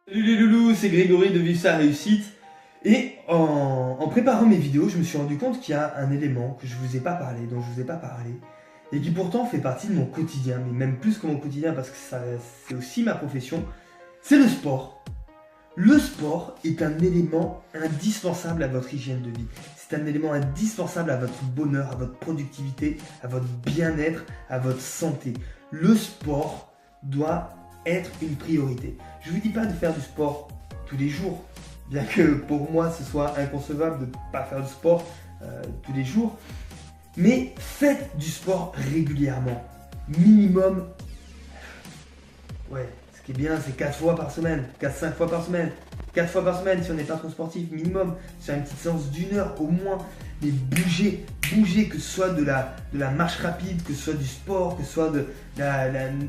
Salut les loulous, c'est Grégory de Vivre sa réussite. Et en préparant mes vidéos, je me suis rendu compte qu'il y a un élément que je vous ai pas parlé, dont je vous ai pas parlé, et qui pourtant fait partie de mon quotidien, mais même plus que mon quotidien parce que c'est aussi ma profession, c'est le sport. Le sport est un élément indispensable à votre hygiène de vie. C'est un élément indispensable à votre bonheur, à votre productivité, à votre bien-être, à votre santé. Le sport doit être une priorité. Je ne vous dis pas de faire du sport tous les jours, bien que pour moi ce soit inconcevable de ne pas faire du sport tous les jours, mais faites du sport régulièrement, minimum, ce qui est bien c'est 4 fois par semaine, 4-5 fois par semaine, 4 fois par semaine si on n'est pas trop sportif, minimum, sur une petite séance d'1 heure au moins, mais bougez, que ce soit de la marche rapide, que ce soit du sport, que ce soit de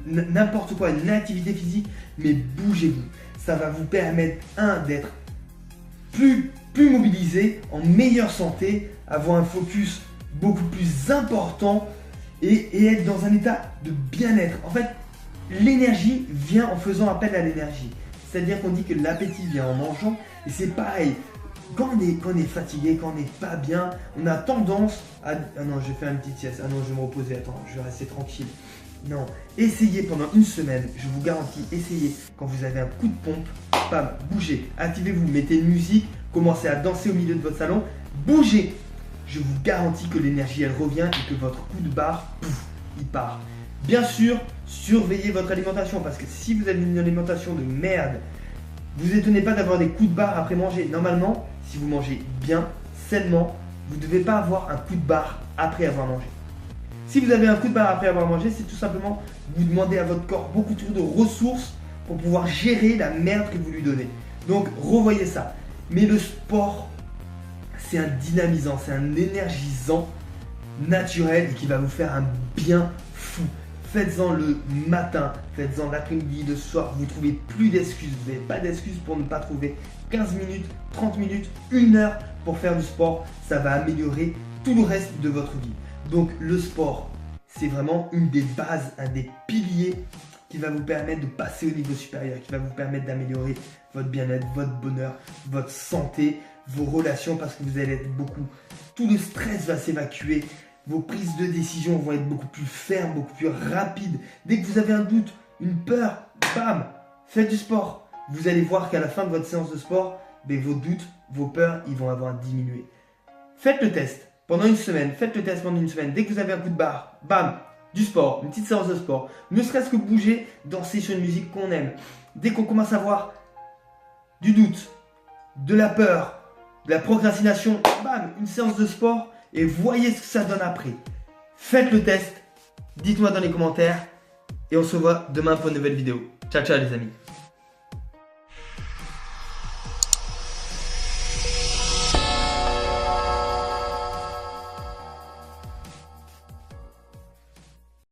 n'importe quoi, une activité physique, mais bougez-vous. Ça va vous permettre, d'être plus mobilisé, en meilleure santé, avoir un focus beaucoup plus important et être dans un état de bien-être. En fait, l'énergie vient en faisant appel à l'énergie. C'est-à-dire qu'on dit que l'appétit vient en mangeant, et c'est pareil. Quand on est fatigué, quand on n'est pas bien, on a tendance à... Ah non, je vais faire une petite sieste. Ah non, je vais me reposer. Attends, je vais rester tranquille. Non, essayez pendant une semaine, je vous garantis, essayez. Quand vous avez un coup de pompe, bam, bougez. Activez-vous, mettez une musique, commencez à danser au milieu de votre salon. Bougez. Je vous garantis que l'énergie, elle revient et que votre coup de barre, pouf, il part. Bien sûr, surveillez votre alimentation parce que si vous avez une alimentation de merde, vous étonnez pas d'avoir des coups de barre après manger. Normalement, si vous mangez bien, sainement, vous ne devez pas avoir un coup de barre après avoir mangé. Si vous avez un coup de barre après avoir mangé, c'est tout simplement vous demandez à votre corps beaucoup trop de ressources pour pouvoir gérer la merde que vous lui donnez. Donc revoyez ça. Mais le sport, c'est un dynamisant, c'est un énergisant naturel et qui va vous faire un bien fou. Faites-en le matin, faites-en l'après-midi, le soir, vous ne trouvez plus d'excuses, vous n'avez pas d'excuses pour ne pas trouver 15 minutes, 30 minutes, 1 heure pour faire du sport, ça va améliorer tout le reste de votre vie. Donc le sport, c'est vraiment une des bases, un des piliers qui va vous permettre de passer au niveau supérieur, qui va vous permettre d'améliorer votre bien-être, votre bonheur, votre santé, vos relations parce que vous allez être beaucoup, tout le stress va s'évacuer. Vos prises de décision vont être beaucoup plus fermes, beaucoup plus rapides. Dès que vous avez un doute, une peur, bam, faites du sport. Vous allez voir qu'à la fin de votre séance de sport, vos doutes, vos peurs, ils vont avoir diminué. Faites le test pendant une semaine. Faites le test pendant une semaine. Dès que vous avez un coup de barre, bam, du sport, une petite séance de sport. Ne serait-ce que bouger, danser sur une musique qu'on aime. Dès qu'on commence à avoir du doute, de la peur, de la procrastination, bam, une séance de sport. Et voyez ce que ça donne après. Faites le test, dites-moi dans les commentaires et on se voit demain pour une nouvelle vidéo. Ciao ciao les amis.